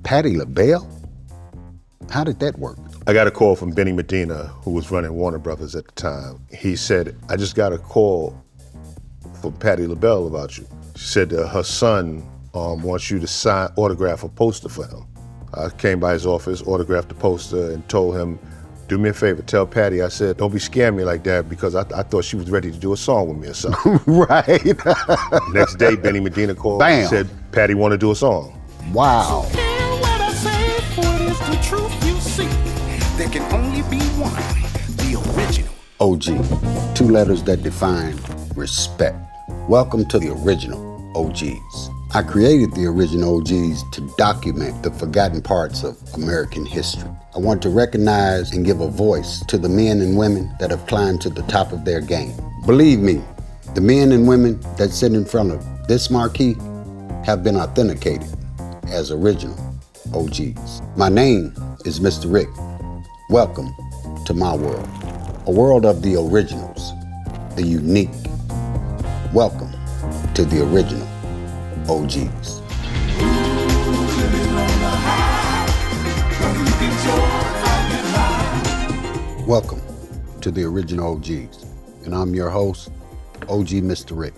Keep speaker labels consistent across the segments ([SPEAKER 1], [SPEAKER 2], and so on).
[SPEAKER 1] Patti LaBelle? How did that work?
[SPEAKER 2] I got a call from Benny Medina, who was running Warner Brothers at the time. He said, I just got a call from Patti LaBelle about you. She said her son wants you to autograph a poster for him. I came by his office, autographed the poster, and told him, do me a favor, tell Patti, I said, don't be scaring me like that, because I thought she was ready to do a song with me or something.
[SPEAKER 1] Right.
[SPEAKER 2] Next day, Benny Medina called and said, Patti want to do a song.
[SPEAKER 1] Wow.
[SPEAKER 3] So care what I say, for it is the truth you see. There can only be one, the original.
[SPEAKER 1] OG, two letters that define respect. Welcome to the original OGs. I created the original OGs to document the forgotten parts of American history. I want to recognize and give a voice to the men and women that have climbed to the top of their game. Believe me, the men and women that sit in front of this marquee have been authenticated as original OGs. My name is Mr. Rick. Welcome to my world, a world of the originals, the unique. Welcome to the original OGs. Welcome to the original OGs, and I'm your host, OG Mr. Rick.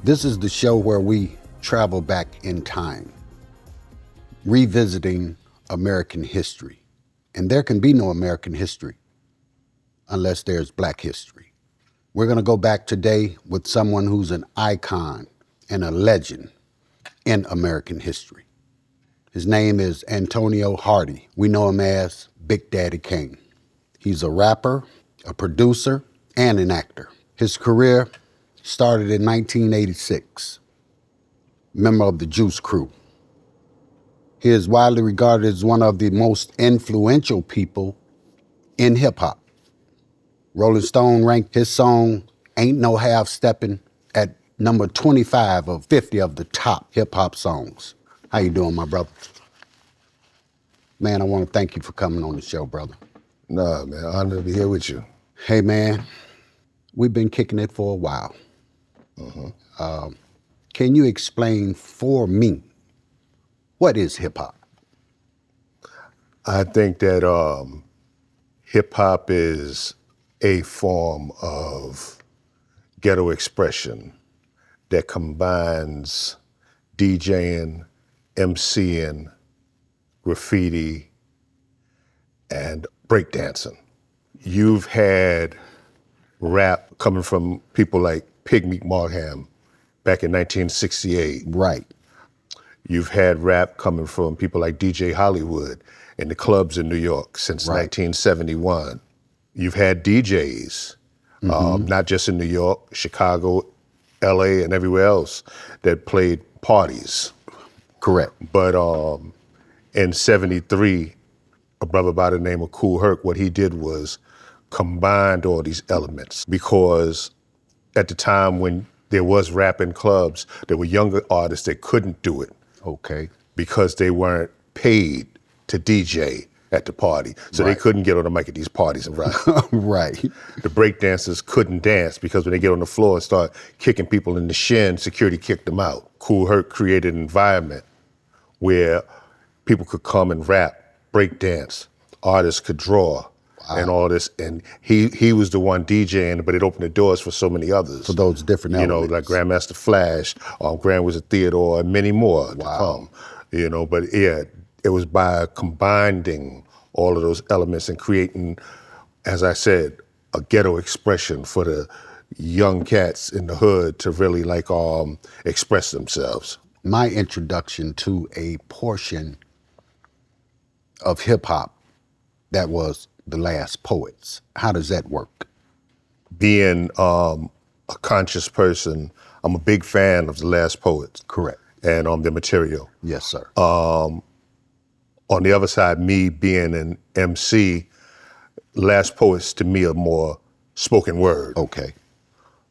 [SPEAKER 1] This is the show where we travel back in time, revisiting American history. And there can be no American history unless there's Black history. We're gonna go back today with someone who's an icon and a legend in American history. His name is Antonio Hardy. We know him as Big Daddy Kane. He's a rapper, a producer, and an actor. His career started in 1986, member of the Juice Crew. He is widely regarded as one of the most influential people in hip hop. Rolling Stone ranked his song, Ain't No Half Steppin', at number 25 of 50 of the top hip hop songs. How you doing, my brother? Man, I want to thank you for coming on the show, brother.
[SPEAKER 2] Nah, man, honored to be here with you.
[SPEAKER 1] Hey, man, we've been kicking it for a while. Can you explain for me, what is hip hop?
[SPEAKER 2] I think that hip hop is a form of ghetto expression that combines DJing, MCing, graffiti, and breakdancing. You've had rap coming from people like Pigmeat Markham back in 1968.
[SPEAKER 1] Right.
[SPEAKER 2] You've had rap coming from people like DJ Hollywood in the clubs in New York since 1971. You've had DJs, not just in New York, Chicago, LA, and everywhere else that played parties.
[SPEAKER 1] Correct.
[SPEAKER 2] But in 73, a brother by the name of Kool Herc, what he did was combined all these elements, because at the time when there was rap in clubs, there were younger artists that couldn't do it.
[SPEAKER 1] Okay.
[SPEAKER 2] Because they weren't paid to DJ at the party. So they couldn't get on the mic at these parties and rap.
[SPEAKER 1] Right.
[SPEAKER 2] The breakdancers couldn't dance because when they get on the floor and start kicking people in the shin, security kicked them out. Kool Herc created an environment where people could come and rap, break dance, artists could draw, and all this. And he was the one DJing, but it opened the doors for so many others.
[SPEAKER 1] For those different elements.
[SPEAKER 2] Like Grandmaster Flash, Grand Wizard Theodore, and many more to come. But yeah, it was by combining all of those elements and creating, as I said, a ghetto expression for the young cats in the hood to really express themselves.
[SPEAKER 1] My introduction to a portion of hip hop that was the Last Poets. How does that work?
[SPEAKER 2] Being a conscious person, I'm a big fan of the Last Poets.
[SPEAKER 1] Correct.
[SPEAKER 2] And their material.
[SPEAKER 1] Yes, sir.
[SPEAKER 2] On the other side, me being an MC, Last Poets to me are more spoken word.
[SPEAKER 1] Okay.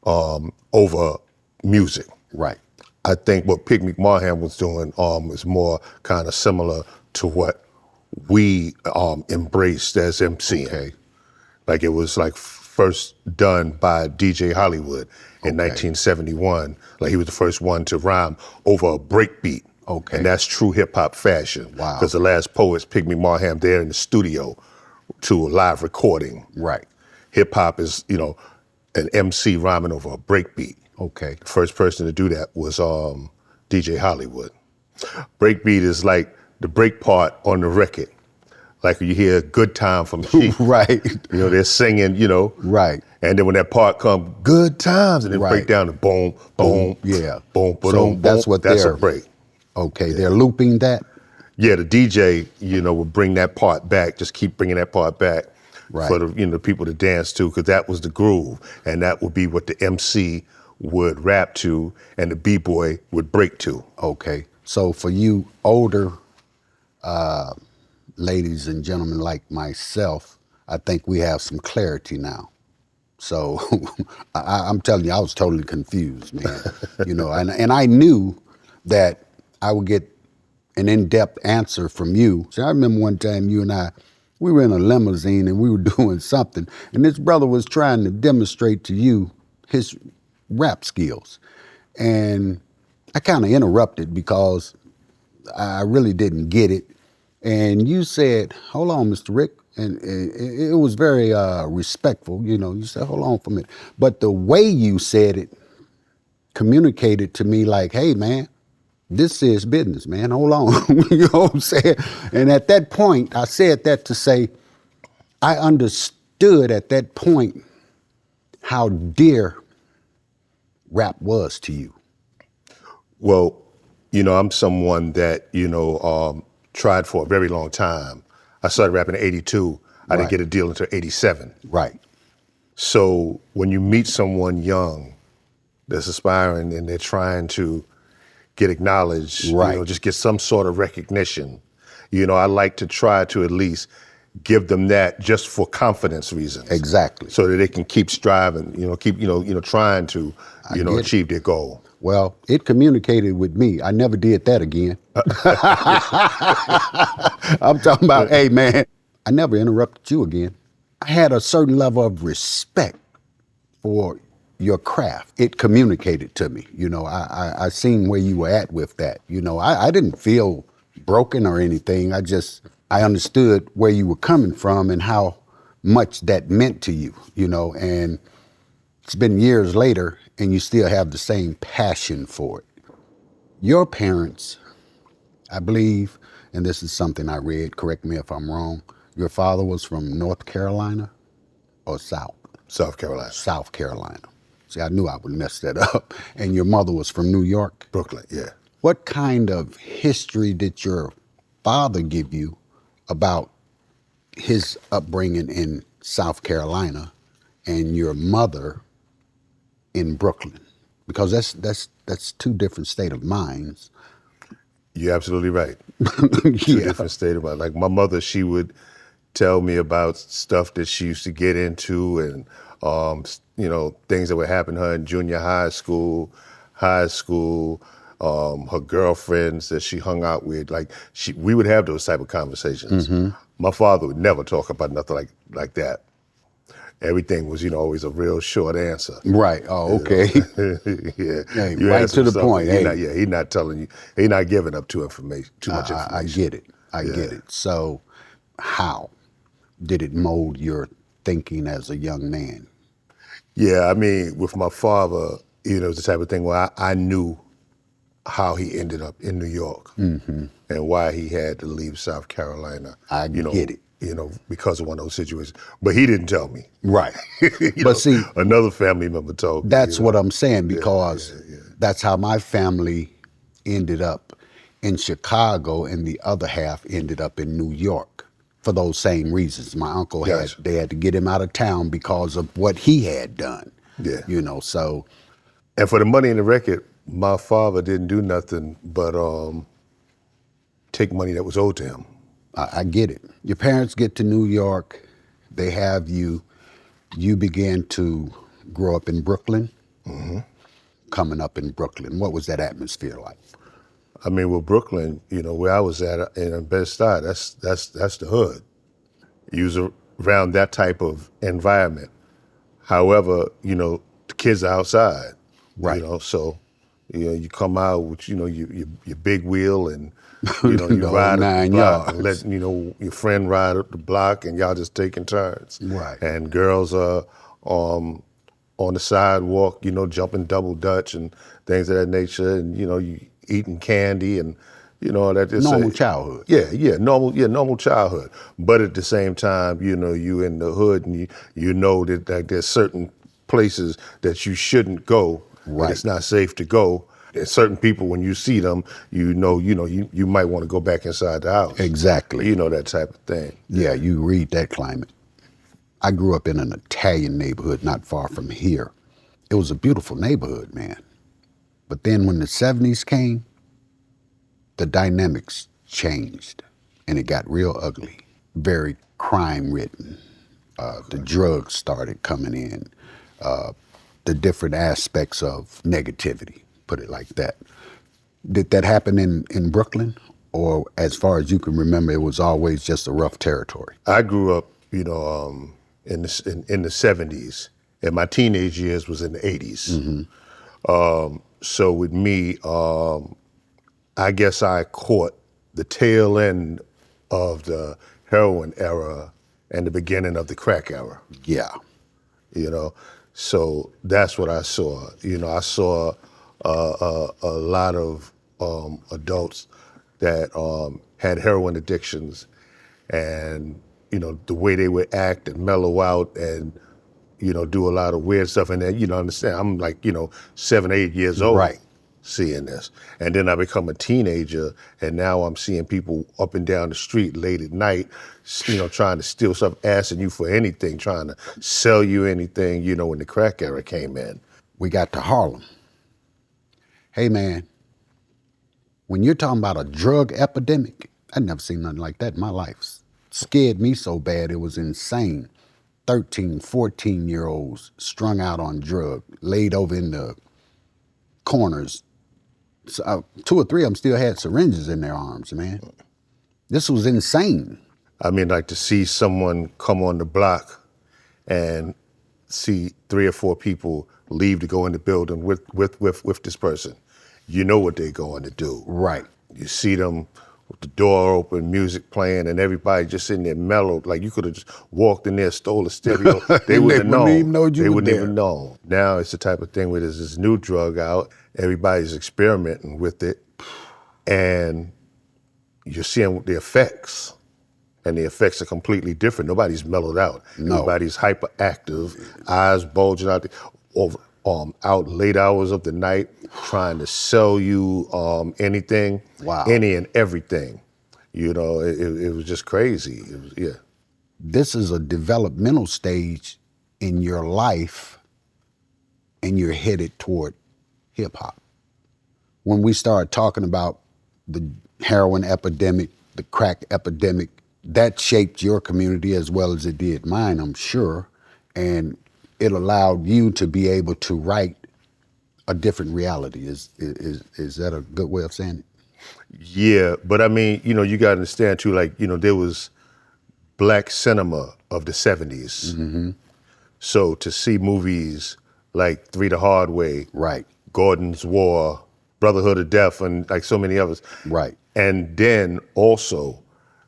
[SPEAKER 2] Over music.
[SPEAKER 1] Right.
[SPEAKER 2] I think what Pigmeat Markham was doing is more kind of similar to what we embraced as MCing.
[SPEAKER 1] Okay.
[SPEAKER 2] Like it was first done by DJ Hollywood in 1971. Like he was the first one to rhyme over a break beat
[SPEAKER 1] Okay.
[SPEAKER 2] And that's true hip hop fashion.
[SPEAKER 1] Wow.
[SPEAKER 2] Because the last poets, Pygmy Marham, they're in the studio to a live recording.
[SPEAKER 1] Right.
[SPEAKER 2] Hip hop is, an MC rhyming over a breakbeat.
[SPEAKER 1] Okay.
[SPEAKER 2] The first person to do that was DJ Hollywood. Breakbeat is like the break part on the record. Like you hear Good Time from Chief.
[SPEAKER 1] Right.
[SPEAKER 2] They're singing,
[SPEAKER 1] Right.
[SPEAKER 2] And then when that part comes, Good Times, and then break down to boom, boom,
[SPEAKER 1] Yeah.
[SPEAKER 2] boom, boom,
[SPEAKER 1] So
[SPEAKER 2] boom.
[SPEAKER 1] that's what
[SPEAKER 2] that's
[SPEAKER 1] they're-
[SPEAKER 2] a break.
[SPEAKER 1] Okay. They're looping that.
[SPEAKER 2] Yeah, the DJ, will bring that part back, just keep bringing that part back
[SPEAKER 1] Right.
[SPEAKER 2] for the people to dance to, because that was the groove, and that would be what the MC would rap to, and the B-boy would break to.
[SPEAKER 1] Okay. So for you older ladies and gentlemen like myself, I think we have some clarity now. So I'm telling you, I was totally confused, man. And I knew that I would get an in-depth answer from you. So I remember one time you and I, we were in a limousine and we were doing something, and this brother was trying to demonstrate to you his rap skills. And I kind of interrupted because I really didn't get it. And you said, hold on, Mr. Rick. And it was very respectful, you said, hold on for a minute. But the way you said it communicated to me like, hey, man, this is business, man. Hold on. You know what I'm saying? And at that point, I said that to say, I understood at that point how dear rap was to you.
[SPEAKER 2] Well, I'm someone that, tried for a very long time. I started rapping in 82. I didn't
[SPEAKER 1] Right.
[SPEAKER 2] get a deal until 87.
[SPEAKER 1] Right.
[SPEAKER 2] So when you meet someone young that's aspiring and they're trying to get acknowledged,
[SPEAKER 1] Right.
[SPEAKER 2] just get some sort of recognition, I like to try to at least give them that just for confidence reasons.
[SPEAKER 1] Exactly.
[SPEAKER 2] So that they can keep striving, keep trying to,
[SPEAKER 1] I get it.
[SPEAKER 2] achieve their goal.
[SPEAKER 1] Well, it communicated with me. I never did that again. I'm talking about, hey, man, I never interrupted you again. I had a certain level of respect for your craft. It communicated to me. I seen where you were at with that. I didn't feel broken or anything. I understood where you were coming from and how much that meant to you, and it's been years later and you still have the same passion for it. Your parents, I believe, and this is something I read, correct me if I'm wrong, your father was from North Carolina or South?
[SPEAKER 2] South Carolina.
[SPEAKER 1] South Carolina. See, I knew I would mess that up. And your mother was from New York?
[SPEAKER 2] Brooklyn, yeah.
[SPEAKER 1] What kind of history did your father give you about his upbringing in South Carolina and your mother in Brooklyn? Because that's two different state of minds.
[SPEAKER 2] You're absolutely right. Two
[SPEAKER 1] Yeah.
[SPEAKER 2] different state of mind. Like my mother, she would tell me about stuff that she used to get into and, things that would happen to her in junior high school, her girlfriends that she hung out with. We would have those type of conversations.
[SPEAKER 1] Mm-hmm.
[SPEAKER 2] My father would never talk about nothing like that. Everything was, always a real short answer.
[SPEAKER 1] Right. Oh, okay.
[SPEAKER 2] Yeah.
[SPEAKER 1] Hey,
[SPEAKER 2] You
[SPEAKER 1] right
[SPEAKER 2] ask
[SPEAKER 1] to
[SPEAKER 2] him
[SPEAKER 1] the
[SPEAKER 2] something,
[SPEAKER 1] point. Hey.
[SPEAKER 2] he's not telling you. He's not giving up too much information.
[SPEAKER 1] I get it. I get it. So how did it mold your thinking as a young man?
[SPEAKER 2] Yeah, I mean, with my father, it was the type of thing where I knew how he ended up in New York and why he had to leave South Carolina.
[SPEAKER 1] I get it.
[SPEAKER 2] Because of one of those situations. But he didn't tell me.
[SPEAKER 1] Right. But see,
[SPEAKER 2] another family member told me.
[SPEAKER 1] that's what I'm saying, because that's how my family ended up in Chicago and the other half ended up in New York for those same reasons. My uncle
[SPEAKER 2] Gotcha.
[SPEAKER 1] they had to get him out of town because of what he had done.
[SPEAKER 2] Yeah.
[SPEAKER 1] So.
[SPEAKER 2] And for the money in the record, my father didn't do nothing but take money that was owed to him.
[SPEAKER 1] I get it. Your parents get to New York, they have you began to grow up in Brooklyn. Coming up in Brooklyn, what was that atmosphere like?
[SPEAKER 2] I mean, with Brooklyn, where I was at in Bed-Stuy, that's the hood. You was around that type of environment. However, the kids are outside.
[SPEAKER 1] Right.
[SPEAKER 2] So, You come out with, your big wheel and, you
[SPEAKER 1] The whole
[SPEAKER 2] ride up the
[SPEAKER 1] 9
[SPEAKER 2] block and
[SPEAKER 1] yards.
[SPEAKER 2] let, your friend ride up the block and y'all just taking turns.
[SPEAKER 1] Right.
[SPEAKER 2] And girls are on the sidewalk, jumping double dutch and things of that nature. And, you eating candy and, that is
[SPEAKER 1] Normal childhood.
[SPEAKER 2] normal childhood. But at the same time, you in the hood and you know that like, there's certain places that you shouldn't go.
[SPEAKER 1] Right.
[SPEAKER 2] And it's not safe to go. There's certain people when you see them, you might want to go back inside the house.
[SPEAKER 1] Exactly.
[SPEAKER 2] That type of thing.
[SPEAKER 1] Yeah, you read that climate. I grew up in an Italian neighborhood not far from here. It was a beautiful neighborhood, man. But then when the 70s came, the dynamics changed and it got real ugly. Very crime-ridden. The drugs started coming in. The different aspects of negativity, put it like that. Did that happen in Brooklyn? Or as far as you can remember, it was always just a rough territory?
[SPEAKER 2] I grew up, in the 70s, and my teenage years was in the 80s. So with me, I guess I caught the tail end of the heroin era and the beginning of the crack era.
[SPEAKER 1] Yeah.
[SPEAKER 2] So that's what I saw. I saw a lot of adults that had heroin addictions, and the way they would act and mellow out and do a lot of weird stuff. And then understand, I'm like 7, 8 years old.
[SPEAKER 1] Right.
[SPEAKER 2] Seeing this. And then I become a teenager, and now I'm seeing people up and down the street late at night, trying to steal stuff, asking you for anything, trying to sell you anything, when the crack era came in.
[SPEAKER 1] We got to Harlem. Hey, man, when you're talking about a drug epidemic, I'd never seen nothing like that in my life. Scared me so bad, it was insane. 13, 14-year-olds strung out on drugs, laid over in the corners. So, 2 or 3 of them still had syringes in their arms, man. This was insane.
[SPEAKER 2] I mean, like to see someone come on the block and see 3 or 4 people leave to go in the building with this person. You know what they're going to do.
[SPEAKER 1] Right.
[SPEAKER 2] You see them with the door open, music playing, and everybody just sitting there mellowed. Like you could have just walked in there, stole a stereo. They wouldn't have known.
[SPEAKER 1] Even know you
[SPEAKER 2] they
[SPEAKER 1] were
[SPEAKER 2] wouldn't
[SPEAKER 1] there.
[SPEAKER 2] even know. Now it's the type of thing where there's this new drug out. Everybody's experimenting with it, and you're seeing the effects. And the effects are completely different. Nobody's mellowed out.
[SPEAKER 1] No.
[SPEAKER 2] Everybody's hyperactive, eyes bulging out, out late hours of the night, trying to sell you anything,
[SPEAKER 1] Wow.
[SPEAKER 2] any and everything. It was just crazy. Yeah.
[SPEAKER 1] This is a developmental stage in your life, and you're headed toward hip hop. When we start talking about the heroin epidemic, the crack epidemic, that shaped your community as well as it did mine, I'm sure. And it allowed you to be able to write a different reality. Is that a good way of saying it?
[SPEAKER 2] Yeah, but I mean, you got to understand too, like, there was black cinema of the 70s.
[SPEAKER 1] Mm-hmm.
[SPEAKER 2] So to see movies like Three the Hard Way,
[SPEAKER 1] Right.
[SPEAKER 2] Gordon's War, Brotherhood of Death, and like so many others.
[SPEAKER 1] Right.
[SPEAKER 2] And then also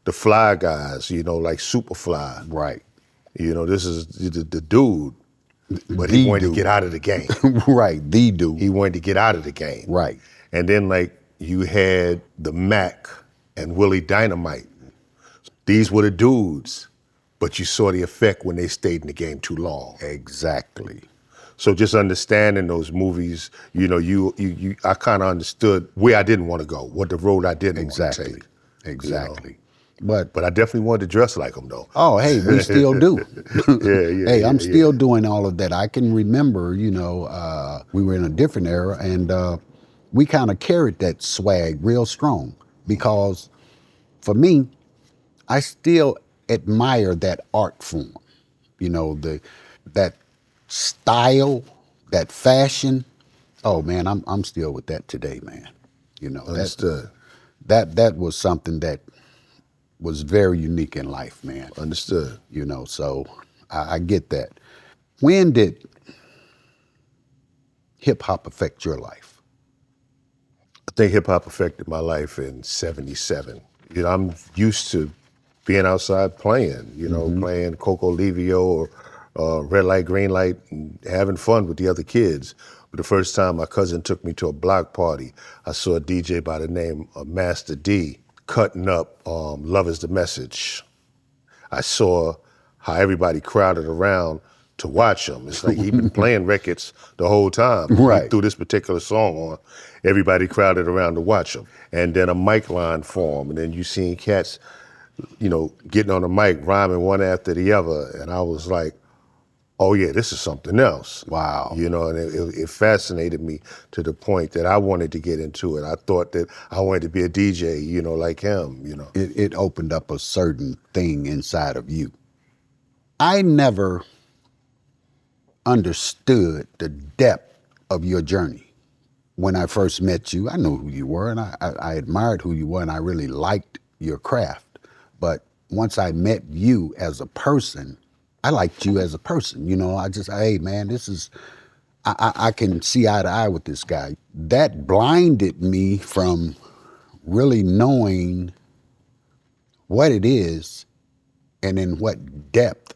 [SPEAKER 2] the Fly Guys, like Superfly.
[SPEAKER 1] Right.
[SPEAKER 2] This is the dude, but he wanted to get out of the game.
[SPEAKER 1] Right, the dude.
[SPEAKER 2] He wanted to get out of the game.
[SPEAKER 1] Right.
[SPEAKER 2] And then like you had the Mac and Willie Dynamite. These were the dudes, but you saw the effect when they stayed in the game too long.
[SPEAKER 1] Exactly.
[SPEAKER 2] So just understanding those movies, I kind of understood where I didn't want to go, what the road I didn't want to take.
[SPEAKER 1] Exactly.
[SPEAKER 2] But I definitely wanted to dress like them though.
[SPEAKER 1] Oh, hey, we still do.
[SPEAKER 2] Yeah.
[SPEAKER 1] Hey, I'm still doing all of that. I can remember, we were in a different era, and we kind of carried that swag real strong because for me, I still admire that art form, that style, that fashion. Oh man, I'm still with that today, man.
[SPEAKER 2] Understood.
[SPEAKER 1] That was something that was very unique in life, man.
[SPEAKER 2] Understood.
[SPEAKER 1] So I get that. When did hip hop affect your life?
[SPEAKER 2] think hip hop affected my life in '77. You know, I'm used to being outside playing, playing Coco Livio or Red Light, Green Light, and having fun with the other kids. But the first time my cousin took me to a block party, I saw a DJ by the name of Master D cutting up Love Is the Message. I saw how everybody crowded around to watch him. It's like he'd been playing records the whole time.
[SPEAKER 1] Right.
[SPEAKER 2] He threw this particular song on, everybody crowded around to watch him. And then a mic line formed, and then you seen cats, getting on the mic, rhyming one after the other. And I was like, oh yeah, this is something else.
[SPEAKER 1] Wow.
[SPEAKER 2] And it fascinated me to the point that I wanted to get into it. I thought that I wanted to be a DJ, like him,
[SPEAKER 1] It opened up a certain thing inside of you. I never understood the depth of your journey. When I first met you, I knew who you were, and I admired who you were, and I really liked your craft. But once I met you as a person, I liked you as a person. Hey man, this is, I can see eye to eye with this guy. That blinded me from really knowing what it is and in what depth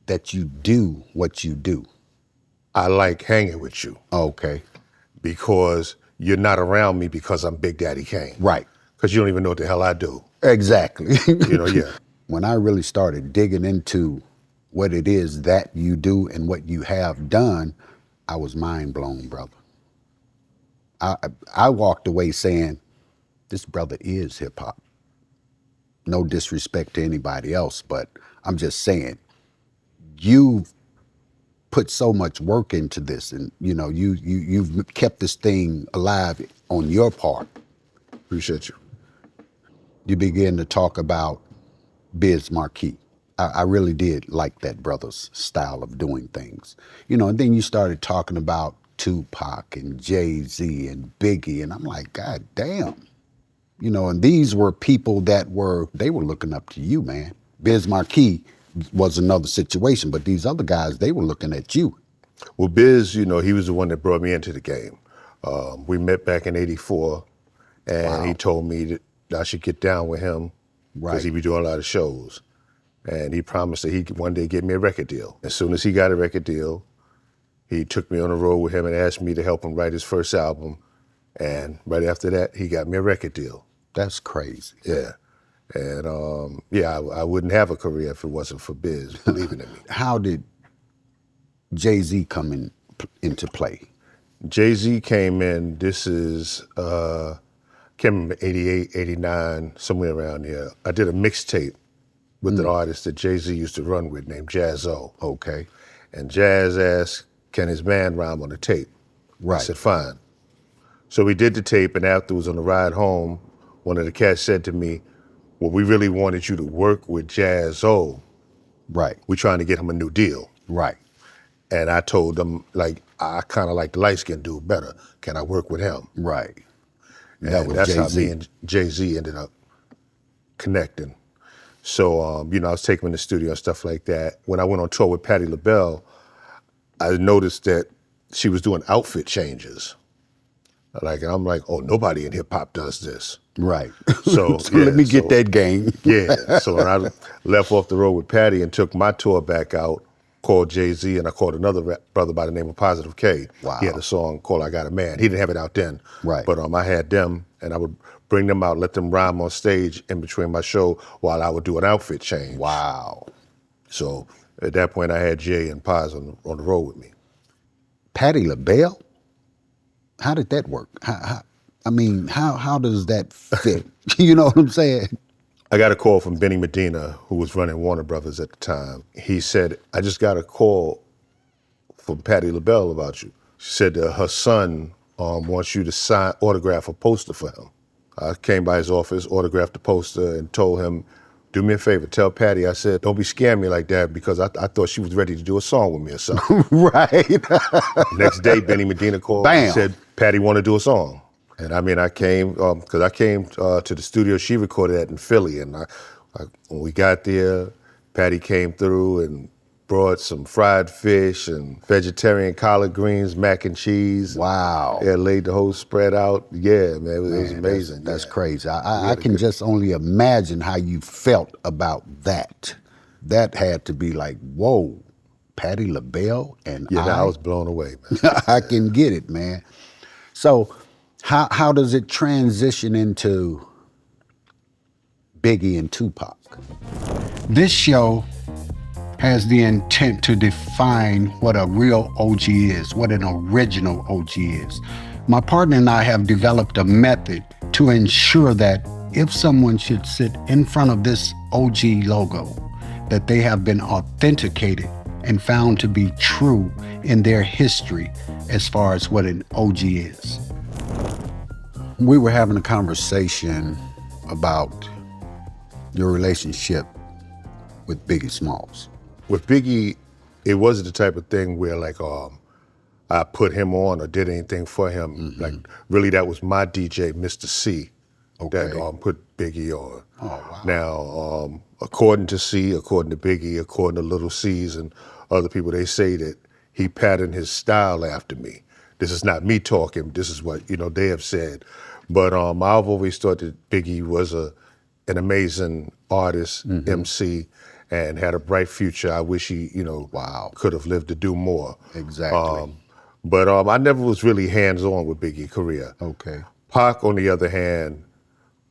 [SPEAKER 1] that you do what you do.
[SPEAKER 2] I like hanging with you.
[SPEAKER 1] Okay.
[SPEAKER 2] Because you're not around me because I'm Big Daddy Kane.
[SPEAKER 1] Right.
[SPEAKER 2] Because you don't even know what the hell I do.
[SPEAKER 1] Exactly.
[SPEAKER 2] Yeah.
[SPEAKER 1] When I really started digging into what it is that you do and what you have done, I was mind blown, brother. I walked away saying, this brother is hip hop. No disrespect to anybody else, but I'm just saying, you've put so much work into this, and you've kept this thing alive on your part.
[SPEAKER 2] Appreciate you.
[SPEAKER 1] You begin to talk about Biz Markie. I really did like that brother's style of doing things. And then you started talking about Tupac and Jay-Z and Biggie, and I'm like, God damn. And these were people they were looking up to you, man. Biz Markie was another situation, but these other guys, they were looking at you.
[SPEAKER 2] Well, Biz, he was the one that brought me into the game. We met back in '84, and He told me that I should get down with him because he'd be doing a lot of shows. And he promised that he'd one day get me a record deal. As soon as he got a record deal, he took me on the road with him and asked me to help him write his first album. And right after that, he got me a record deal.
[SPEAKER 1] That's crazy.
[SPEAKER 2] Yeah. And I wouldn't have a career if it wasn't for Biz believing in me.
[SPEAKER 1] How did Jay-Z come into play?
[SPEAKER 2] Jay-Z came in, this is, can't remember, '88, '89, somewhere around there. I did a mixtape with an artist that Jay-Z used to run with named Jazzo.
[SPEAKER 1] Okay.
[SPEAKER 2] And Jazz asked, can his man rhyme on the tape?
[SPEAKER 1] Right.
[SPEAKER 2] I said, fine. So we did the tape, and afterwards on the ride home, one of the cats said to me, well, we really wanted you to work with Jazzo.
[SPEAKER 1] Right.
[SPEAKER 2] We're trying to get him a new deal.
[SPEAKER 1] Right.
[SPEAKER 2] And I told them, I kind of like the light-skinned dude better. Can I work with him?
[SPEAKER 1] Right.
[SPEAKER 2] And that's how me and Jay-Z ended up connecting. So, I was taking him in the studio and stuff like that. When I went on tour with Patti LaBelle, I noticed that she was doing outfit changes. And I'm like, oh, nobody in hip hop does this.
[SPEAKER 1] Right.
[SPEAKER 2] So,
[SPEAKER 1] let me get that game.
[SPEAKER 2] Yeah. So when I left off the road with Patti and took my tour back out, called Jay-Z, and I called another brother by the name of Positive K.
[SPEAKER 1] Wow.
[SPEAKER 2] He had a song called I Got a Man. He didn't have it out then.
[SPEAKER 1] Right.
[SPEAKER 2] But I had them, and I would bring them out, let them rhyme on stage in between my show while I would do an outfit change.
[SPEAKER 1] Wow.
[SPEAKER 2] So at that point, I had Jay and Paz on the road with me.
[SPEAKER 1] Patti LaBelle? How did that work? How does that fit? You know what I'm saying?
[SPEAKER 2] I got a call from Benny Medina, who was running Warner Brothers at the time. He said, I just got a call from Patti LaBelle about you. She said her son wants you to autograph a poster for him. I came by his office, autographed the poster, and told him, do me a favor, tell Patti, I said, don't be scaring me like that, because I thought she was ready to do a song with me or something.
[SPEAKER 1] Right.
[SPEAKER 2] Next day, Benny Medina called and said, Patti want to do a song. And I came, because I came to the studio she recorded at in Philly, and when we got there, Patti came through and brought some fried fish and vegetarian collard greens, mac and cheese.
[SPEAKER 1] Wow.
[SPEAKER 2] Yeah, laid the whole spread out. Yeah, man, it was
[SPEAKER 1] Man,
[SPEAKER 2] amazing.
[SPEAKER 1] That's
[SPEAKER 2] yeah.
[SPEAKER 1] crazy. I
[SPEAKER 2] Really
[SPEAKER 1] can
[SPEAKER 2] good.
[SPEAKER 1] just only imagine how you felt about that. That had to be like, whoa, Patti LaBelle and
[SPEAKER 2] Yeah, I was blown away, man.
[SPEAKER 1] I can get it, man. So how does it transition into Biggie and Tupac? This show has the intent to define what a real OG is, what an original OG is. My partner and I have developed a method to ensure that if someone should sit in front of this OG logo, that they have been authenticated and found to be true in their history as far as what an OG is. We were having a conversation about your relationship with Biggie Smalls.
[SPEAKER 2] With Biggie, it wasn't the type of thing where like I put him on or did anything for him. Like really, that was my DJ, Mr. C, that put Biggie on.
[SPEAKER 1] Oh, wow.
[SPEAKER 2] Now, according to C, according to Biggie, according to Little C's and other people, they say that he patterned his style after me. This is not me talking. This is what they have said. But I've always thought that Biggie was an amazing artist, MC, and had a bright future. I wish he,
[SPEAKER 1] Wow.
[SPEAKER 2] could have lived to do more.
[SPEAKER 1] Exactly.
[SPEAKER 2] But I never was really hands-on with Biggie's career.
[SPEAKER 1] Okay.
[SPEAKER 2] Pac, on the other hand,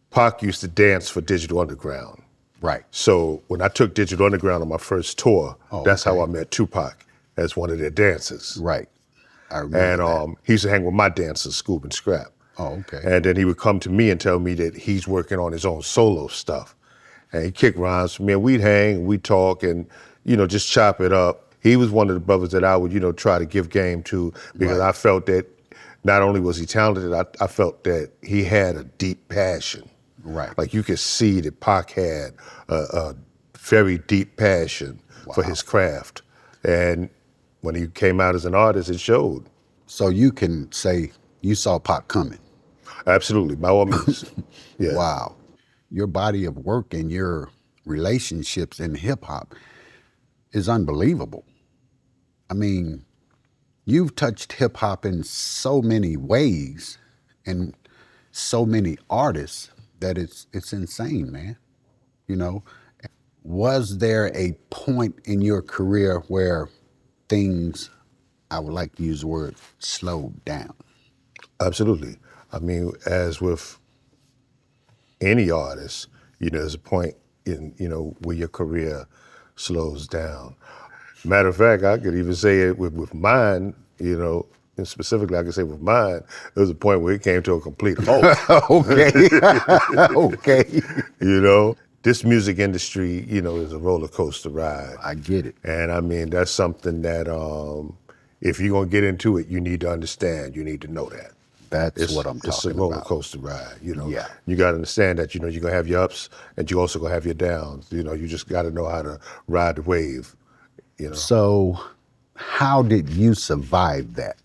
[SPEAKER 2] Pac used to dance for Digital Underground.
[SPEAKER 1] Right.
[SPEAKER 2] So when I took Digital Underground on my first tour, that's
[SPEAKER 1] okay.
[SPEAKER 2] how I met Tupac as one of their dancers.
[SPEAKER 1] Right. I remember
[SPEAKER 2] And he used to hang with my dancers, Scoob and Scrap.
[SPEAKER 1] Oh, okay.
[SPEAKER 2] And then he would come to me and tell me that he's working on his own solo stuff. And he'd kick rhymes for me, and we'd hang, we'd talk, and, just chop it up. He was one of the brothers that I would, try to give game to because I felt that not only was he talented, I felt that he had a deep passion.
[SPEAKER 1] Right.
[SPEAKER 2] Like you could see that Pac had a very deep passion for his craft. And when he came out as an artist, it showed.
[SPEAKER 1] So you can say you saw Pac coming.
[SPEAKER 2] Absolutely, by all means. Yeah.
[SPEAKER 1] Wow. Your body of work and your relationships in hip hop is unbelievable. I mean, you've touched hip hop in so many ways and so many artists that it's insane, man. Was there a point in your career where things, I would like to use the word, slowed down?
[SPEAKER 2] Absolutely. I mean, as with any artist, there's a point in, where your career slows down. Matter of fact, I could even say it with mine, and specifically I could say with mine, there was a point where it came to a complete halt.
[SPEAKER 1] Okay. Okay.
[SPEAKER 2] This music industry, is a roller coaster ride.
[SPEAKER 1] I get it.
[SPEAKER 2] And I mean, that's something that if you're gonna get into it, you need to understand, you need to know that.
[SPEAKER 1] That's what I'm talking about.
[SPEAKER 2] It's a roller coaster ride,
[SPEAKER 1] Yeah.
[SPEAKER 2] You got to understand that, you're going to have your ups and you also going to have your downs. You just got to know how to ride the wave,
[SPEAKER 1] So how did you survive that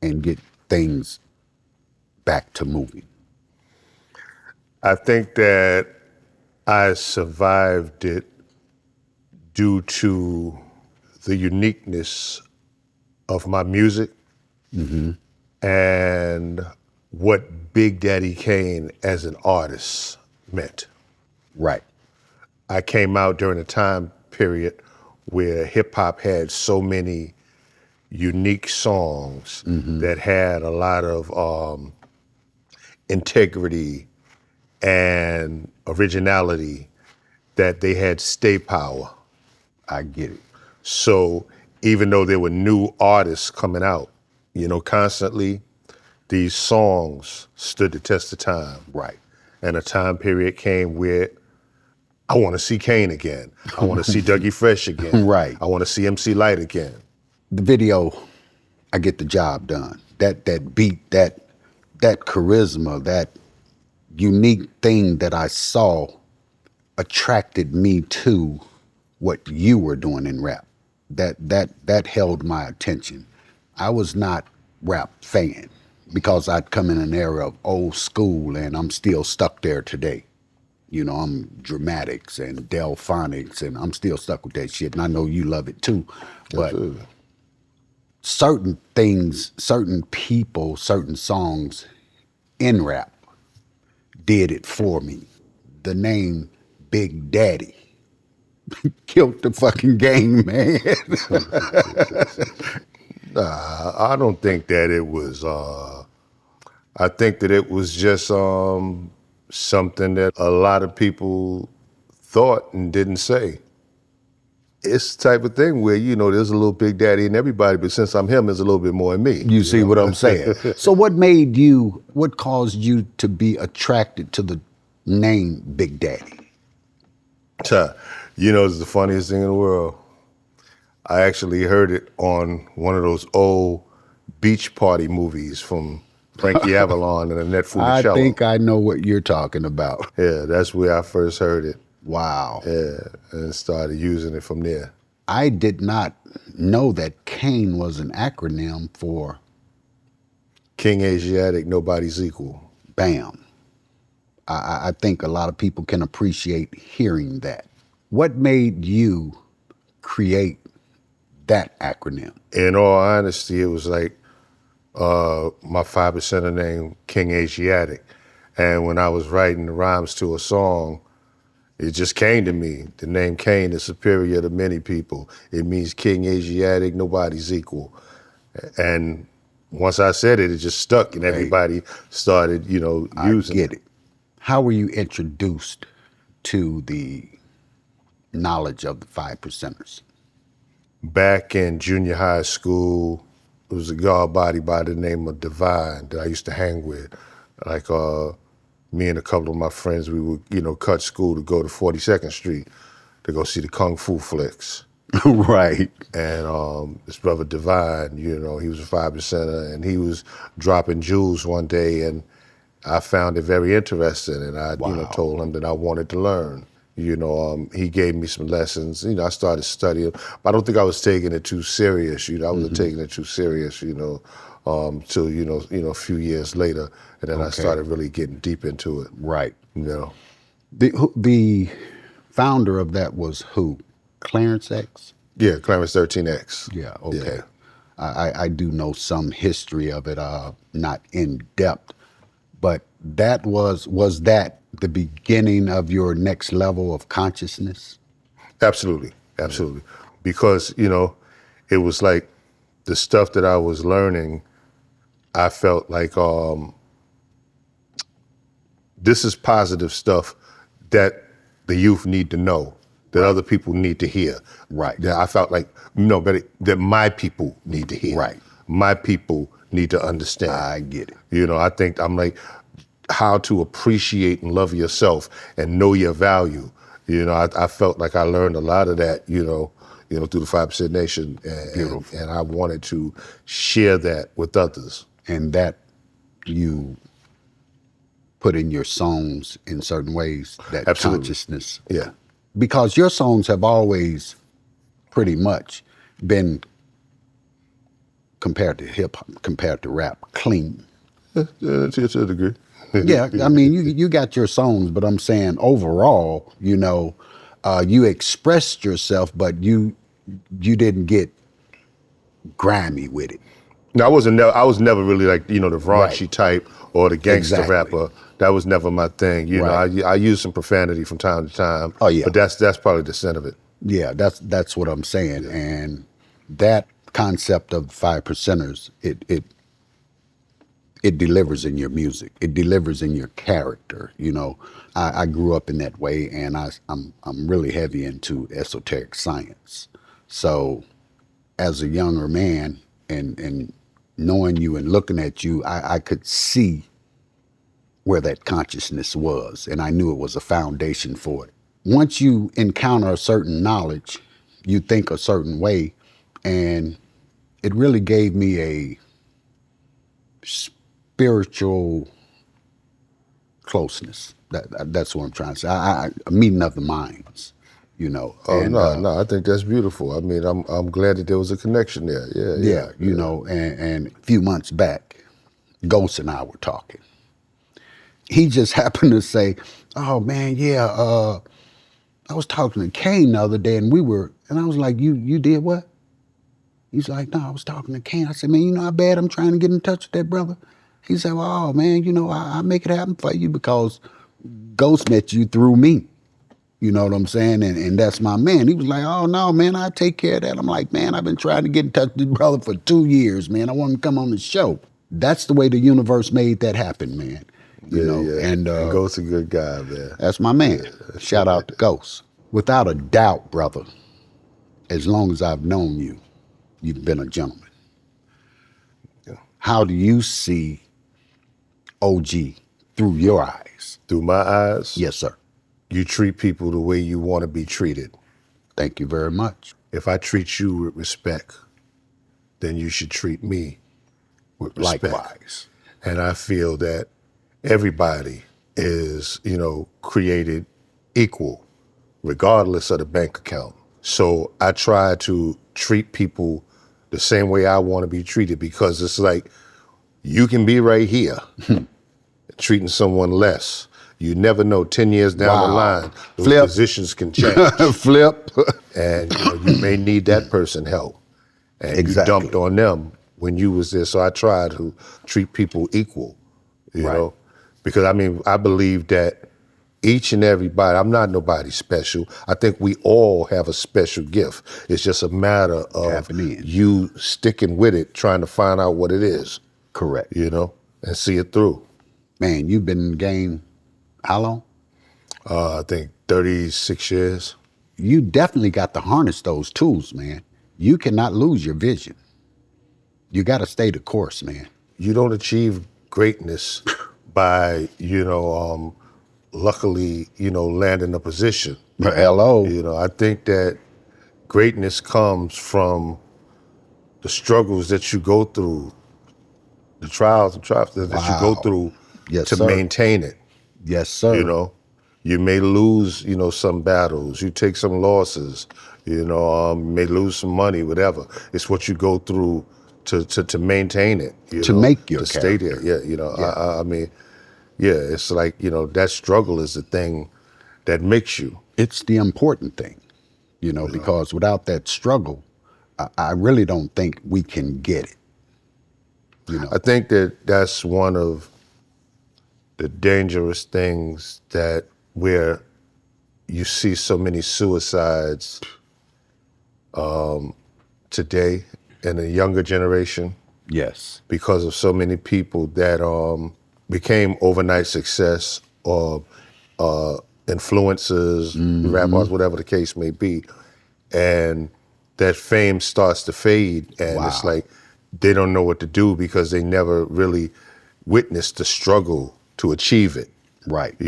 [SPEAKER 1] and get things back to moving?
[SPEAKER 2] I think that I survived it due to the uniqueness of my music and what Big Daddy Kane as an artist meant.
[SPEAKER 1] Right.
[SPEAKER 2] I came out during a time period where hip hop had so many unique songs that had a lot of integrity and originality, that they had stay power.
[SPEAKER 1] I get it.
[SPEAKER 2] So even though there were new artists coming out, constantly, these songs stood the test of time.
[SPEAKER 1] Right.
[SPEAKER 2] And a time period came where I want to see Kane again. I want to see Dougie Fresh again.
[SPEAKER 1] Right.
[SPEAKER 2] I want to see MC Light again.
[SPEAKER 1] The video, I get the job done. That beat, that charisma, that unique thing that I saw attracted me to what you were doing in rap. That held my attention. I was not rap fan because I'd come in an era of old school and I'm still stuck there today. You know, I'm dramatics and delphonics, and I'm still stuck with that shit. And I know you love it too. But
[SPEAKER 2] Absolutely.
[SPEAKER 1] certain things, certain people, certain songs in rap did it for me. The name Big Daddy killed the fucking game, man.
[SPEAKER 2] I don't think that it was. I think that it was just something that a lot of people thought and didn't say. It's the type of thing where, you know, there's a little Big Daddy in everybody, but since I'm him, there's a little bit more in me.
[SPEAKER 1] You see
[SPEAKER 2] know?
[SPEAKER 1] what I'm saying? So what caused you to be attracted to the name Big Daddy?
[SPEAKER 2] You know, it's the funniest thing in the world. I actually heard it on one of those old beach party movies from Frankie Avalon and Annette
[SPEAKER 1] I
[SPEAKER 2] Funicello.
[SPEAKER 1] think I know what you're talking about.
[SPEAKER 2] Yeah, that's where I first heard it.
[SPEAKER 1] Wow.
[SPEAKER 2] Yeah, and started using it from there.
[SPEAKER 1] I did not know that Kane was an acronym for
[SPEAKER 2] King Asiatic, nobody's equal.
[SPEAKER 1] BAM. I think a lot of people can appreciate hearing that. What made you create that acronym?
[SPEAKER 2] In all honesty, it was like my 5%er name, King Asiatic. And when I was writing the rhymes to a song, it just came to me. The name Kane is superior to many people. It means King Asiatic, nobody's equal. And once I said it, it just stuck and everybody started, you know, using
[SPEAKER 1] I get it. How were you introduced to the knowledge of the 5%ers?
[SPEAKER 2] Back in junior high school, there was a guard body by the name of Divine that I used to hang with. Like me and a couple of my friends, we would, you know, cut school to go to 42nd Street to go see the Kung Fu flicks.
[SPEAKER 1] Right.
[SPEAKER 2] And this brother Divine, you know, he was a 5%er and he was dropping jewels one day and I found it very interesting and I, you know, told him that I wanted to learn. You know, he gave me some lessons. You know, I started studying, but I don't think I was taking it too serious. You know, I wasn't taking it too serious. You know, till you know, a few years later, and then I started really getting deep into it.
[SPEAKER 1] Right.
[SPEAKER 2] You know,
[SPEAKER 1] The founder of that was who? Clarence X?
[SPEAKER 2] yeah, Clarence 13X.
[SPEAKER 1] Yeah. Okay.
[SPEAKER 2] Yeah.
[SPEAKER 1] I do know some history of it, not in depth, but that was that the beginning of your next level of consciousness?
[SPEAKER 2] Absolutely, absolutely. Because, you know, it was like the stuff that I was learning, I felt like this is positive stuff that the youth need to know, that other people need to hear.
[SPEAKER 1] Right.
[SPEAKER 2] That I felt like, no, but that my people need to hear.
[SPEAKER 1] Right.
[SPEAKER 2] My people need to understand.
[SPEAKER 1] I get it.
[SPEAKER 2] You know, I think I'm like, how to appreciate and love yourself and know your value. You know, I felt like I learned a lot of that, you know, through the 5% Nation. And I wanted to share that with others.
[SPEAKER 1] And that you put in your songs in certain ways, that
[SPEAKER 2] Absolutely.
[SPEAKER 1] consciousness.
[SPEAKER 2] Yeah.
[SPEAKER 1] Because your songs have always pretty much been, compared to hip hop, compared to rap, clean.
[SPEAKER 2] To a degree.
[SPEAKER 1] Yeah, I mean, you got your songs, but I'm saying overall, you know, you expressed yourself, but you didn't get grimy with it.
[SPEAKER 2] No, I was never really like, you know, the raunchy type or the gangster rapper. That was never my thing. You know, I use some profanity from time to time.
[SPEAKER 1] Oh yeah,
[SPEAKER 2] but that's probably the sin of it.
[SPEAKER 1] Yeah, that's what I'm saying, and that concept of 5%ers, it delivers in your music. It delivers in your character. You know, I grew up in that way, and I'm really heavy into esoteric science. So, as a younger man, and knowing you and looking at you, I could see where that consciousness was, and I knew it was a foundation for it. Once you encounter a certain knowledge, you think a certain way, and it really gave me a spiritual closeness. That's what I'm trying to say. A meeting of the minds, you know.
[SPEAKER 2] Oh,
[SPEAKER 1] and,
[SPEAKER 2] no, I think that's beautiful. I mean, I'm glad that there was a connection there. Yeah,
[SPEAKER 1] you know, and a few months back, Ghost and I were talking. He just happened to say, Oh man, yeah. I was talking to Kane the other day, and I was like, you did what? He's like, no, I was talking to Kane. I said, man, you know how bad I'm trying to get in touch with that brother? He said, well, oh man, you know, I make it happen for you because Ghost met you through me. You know what I'm saying? And that's my man. He was like, oh no, man, I take care of that. I'm like, man, I've been trying to get in touch with this brother for 2 years, man. I want him to come on the show. That's the way the universe made that happen, man. You know, and
[SPEAKER 2] Ghost's a good guy, man.
[SPEAKER 1] that's my man. Shout out to Ghost. Without a doubt, brother, as long as I've known you, you've been a gentleman.
[SPEAKER 2] Yeah.
[SPEAKER 1] How do you see OG through your eyes?
[SPEAKER 2] Through my eyes?
[SPEAKER 1] Yes, sir.
[SPEAKER 2] You treat people the way you want to be treated.
[SPEAKER 1] Thank you very much.
[SPEAKER 2] If I treat you with respect, then you should treat me with respect.
[SPEAKER 1] Likewise.
[SPEAKER 2] And I feel that everybody is, created equal, regardless of the bank account. So I try to treat people the same way I want to be treated, because it's like, you can be right here treating someone less. You never know, 10 years down the line, those positions can change.
[SPEAKER 1] Flip.
[SPEAKER 2] And you may need that person help. And you dumped on them when you was there. So I try to treat people equal, you know? Because I believe that each and everybody, I'm not nobody special. I think we all have a special gift. It's just a matter of you sticking with it, trying to find out what it is.
[SPEAKER 1] Correct.
[SPEAKER 2] And see it through.
[SPEAKER 1] Man, you've been in the game how long?
[SPEAKER 2] I think 36 years.
[SPEAKER 1] You definitely got to harness those tools, man. You cannot lose your vision. You got to stay the course, man.
[SPEAKER 2] You don't achieve greatness by, luckily, landing a position.
[SPEAKER 1] Hello.
[SPEAKER 2] I think that greatness comes from the struggles that you go through, the trials and trials that you go through to maintain it.
[SPEAKER 1] Yes, sir.
[SPEAKER 2] You may lose, some battles. You take some losses. You may lose some money, whatever. It's what you go through to maintain it.
[SPEAKER 1] To make your
[SPEAKER 2] to
[SPEAKER 1] character.
[SPEAKER 2] stay there. It's like that struggle is the thing that makes you.
[SPEAKER 1] It's the important thing, because without that struggle, I really don't think we can get it.
[SPEAKER 2] I think that's one of the dangerous things where you see so many suicides today in the younger generation.
[SPEAKER 1] Yes.
[SPEAKER 2] Because of so many people that became overnight success or influencers, rappers, whatever the case may be. And that fame starts to fade, and it's like they don't know what to do because they never really witnessed the struggle to achieve it.
[SPEAKER 1] Right.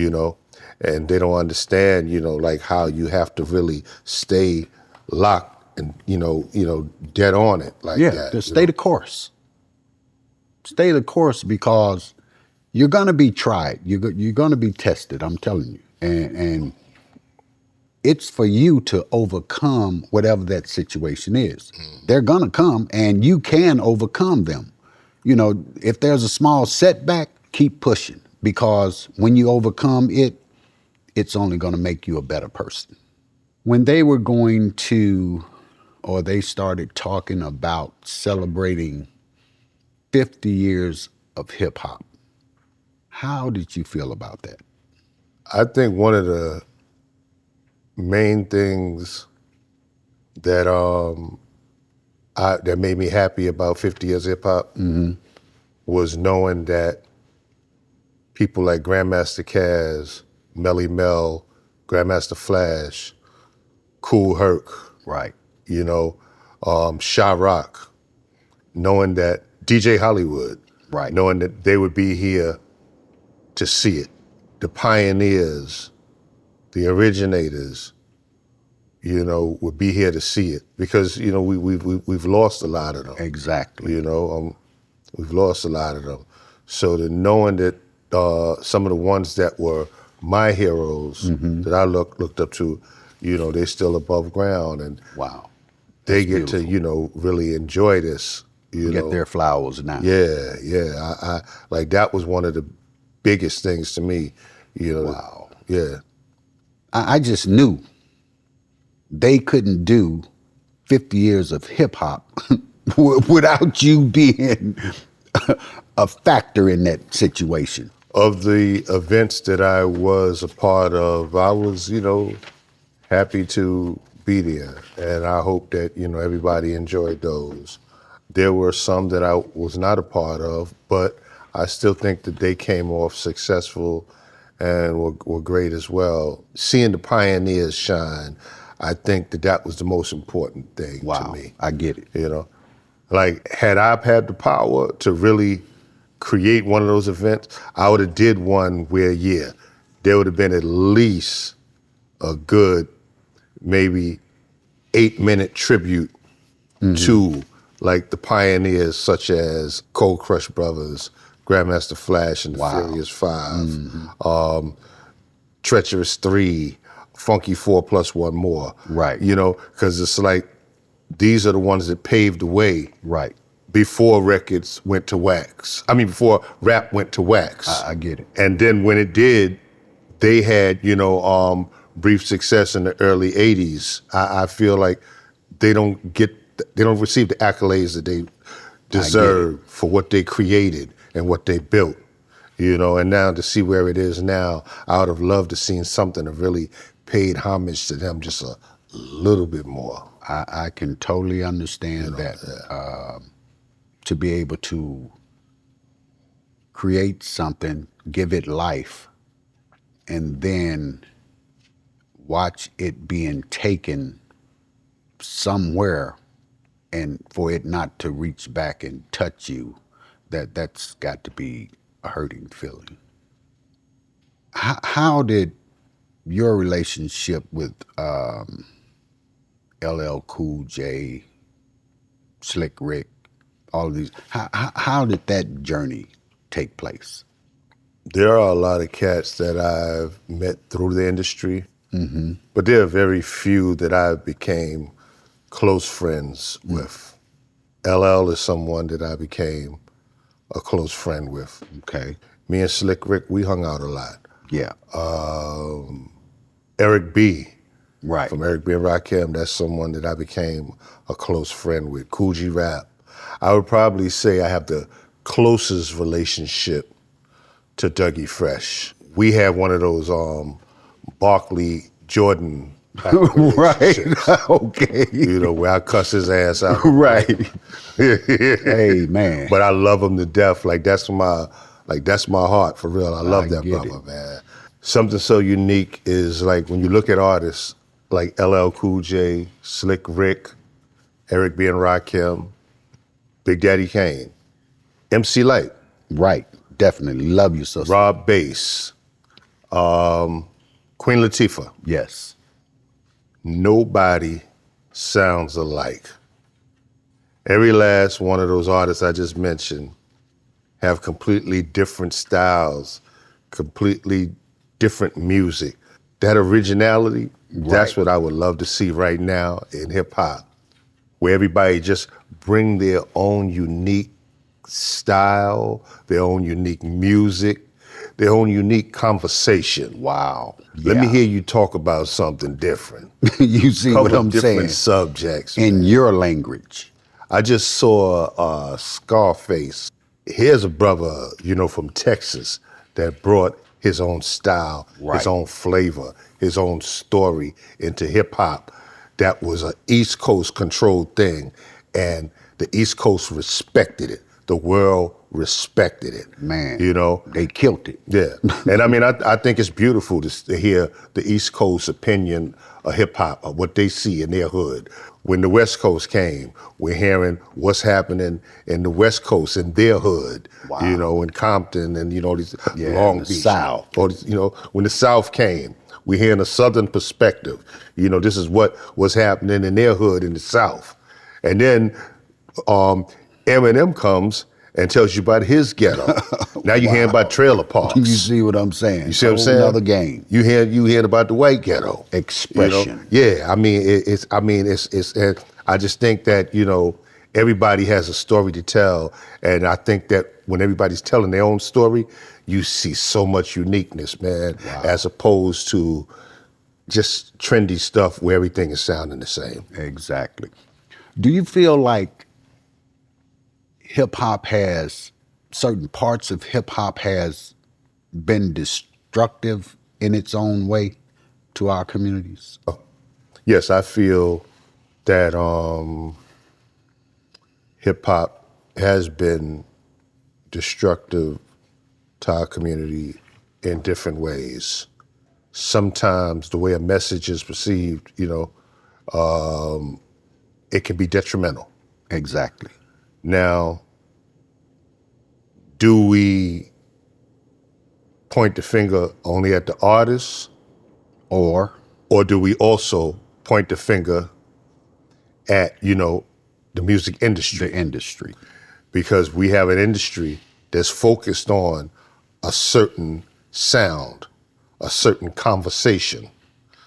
[SPEAKER 2] And they don't understand, like how you have to really stay locked and, dead on it like that.
[SPEAKER 1] Just stay the course. Stay the course, because you're going to be tried. You're going to be tested, I'm telling you. And it's for you to overcome whatever that situation is. They're going to come, and you can overcome them. If there's a small setback, keep pushing, because when you overcome it, it's only going to make you a better person. When they were they started talking about celebrating 50 years of hip hop, how did you feel about that?
[SPEAKER 2] I think one of the main things that that made me happy about 50 years hip hop was knowing that people like Grandmaster Caz, Melly Mel, Grandmaster Flash, Kool Herc,
[SPEAKER 1] right?
[SPEAKER 2] Sha Rock, knowing that DJ Hollywood,
[SPEAKER 1] right?
[SPEAKER 2] Knowing that they would be here to see it, the pioneers, the originators, would be here to see it, because we've lost a lot of them.
[SPEAKER 1] Exactly.
[SPEAKER 2] We've lost a lot of them. So knowing that some of the ones that were my heroes that I looked up to, they're still above ground, and they get to really enjoy this.
[SPEAKER 1] Get their flowers now.
[SPEAKER 2] Yeah. I like that was one of the biggest things to me. Yeah.
[SPEAKER 1] I just knew they couldn't do 50 years of hip hop without you being a factor in that situation.
[SPEAKER 2] Of the events that I was a part of, I was, happy to be there. And I hope that, everybody enjoyed those. There were some that I was not a part of, but I still think that they came off successful and were great as well. Seeing the pioneers shine, I think that was the most important thing to me.
[SPEAKER 1] I get it.
[SPEAKER 2] Like, had I had the power to really create one of those events, I would have did one where, there would have been at least a good, maybe 8-minute tribute to like the pioneers such as Cold Crush Brothers, Grandmaster Flash and the Furious Five, Treacherous 3, Funky 4 plus one more.
[SPEAKER 1] Right.
[SPEAKER 2] Because it's like, these are the ones that paved the way.
[SPEAKER 1] Right.
[SPEAKER 2] Before records went to wax. Before rap went to wax.
[SPEAKER 1] I get it.
[SPEAKER 2] And then when it did, they had, brief success in the early 80s. I feel like they don't receive the accolades that they deserve for what they created and what they built. And now to see where it is now, I would have loved to seen something that really paid homage to them just a little bit more.
[SPEAKER 1] I can totally understand that. To be able to create something, give it life, and then watch it being taken somewhere and for it not to reach back and touch you, that's got to be a hurting feeling. How did your relationship with LL Cool J, Slick Rick, all of these, how did that journey take place?
[SPEAKER 2] There are a lot of cats that I've met through the industry, but there are very few that I became close friends with. LL is someone that I became a close friend with.
[SPEAKER 1] Okay.
[SPEAKER 2] Me and Slick Rick, we hung out a lot.
[SPEAKER 1] Yeah.
[SPEAKER 2] Eric B.
[SPEAKER 1] Right.
[SPEAKER 2] From Eric B. and Rakim, that's someone that I became a close friend with. Cool G Rap. I would probably say I have the closest relationship to Dougie Fresh. We have one of those Barkley Jordan type of relationships.
[SPEAKER 1] Right. Okay.
[SPEAKER 2] Where I cuss his ass out.
[SPEAKER 1] Right. Hey, man.
[SPEAKER 2] But I love him to death. That's my heart for real. I love that brother, man. Something so unique is like when you look at artists like LL Cool J, Slick Rick, Eric B. and Rakim, Big Daddy Kane, MC Lyte.
[SPEAKER 1] Right, definitely. Love you, sister.
[SPEAKER 2] Rob Bass, Queen Latifah.
[SPEAKER 1] Yes.
[SPEAKER 2] Nobody sounds alike. Every last one of those artists I just mentioned have completely different styles, completely different music. That originality, that's what I would love to see right now in hip hop, where everybody just bring their own unique style, their own unique music, their own unique conversation.
[SPEAKER 1] Wow.
[SPEAKER 2] Let me hear you talk about something different.
[SPEAKER 1] You see what I'm
[SPEAKER 2] different
[SPEAKER 1] saying?
[SPEAKER 2] Subjects.
[SPEAKER 1] In your language.
[SPEAKER 2] I just saw Scarface. Here's a brother, from Texas that brought his own style, his own flavor, his own story into hip hop. That was an East Coast controlled thing, and the East Coast respected it. The world respected it.
[SPEAKER 1] Man, they killed it.
[SPEAKER 2] Yeah, and I think it's beautiful to hear the East Coast opinion of hip hop, of what they see in their hood. When the West Coast came, we're hearing what's happening in the West Coast in their hood. Wow. In Compton and these Long Beach.
[SPEAKER 1] South.
[SPEAKER 2] Or when the South came, we're hearing a Southern perspective. This is what was happening in their hood in the South, and then Eminem comes and tells you about his ghetto. Now you're hearing about trailer parks.
[SPEAKER 1] You see what I'm saying?
[SPEAKER 2] You see what I'm saying?
[SPEAKER 1] Another game.
[SPEAKER 2] You hear about the white ghetto
[SPEAKER 1] expression.
[SPEAKER 2] Yeah, I just think that everybody has a story to tell, and I think that when everybody's telling their own story, you see so much uniqueness, man, as opposed to just trendy stuff where everything is sounding the same.
[SPEAKER 1] Exactly. Do you feel like certain parts of hip hop has been destructive in its own way to our communities?
[SPEAKER 2] Yes, I feel that hip hop has been destructive to our community in different ways. Sometimes the way a message is perceived, it can be detrimental.
[SPEAKER 1] Exactly.
[SPEAKER 2] Now, do we point the finger only at the artists,
[SPEAKER 1] Or
[SPEAKER 2] do we also point the finger at, the music industry?
[SPEAKER 1] the industry.
[SPEAKER 2] Because we have an industry that's focused on a certain sound, a certain conversation,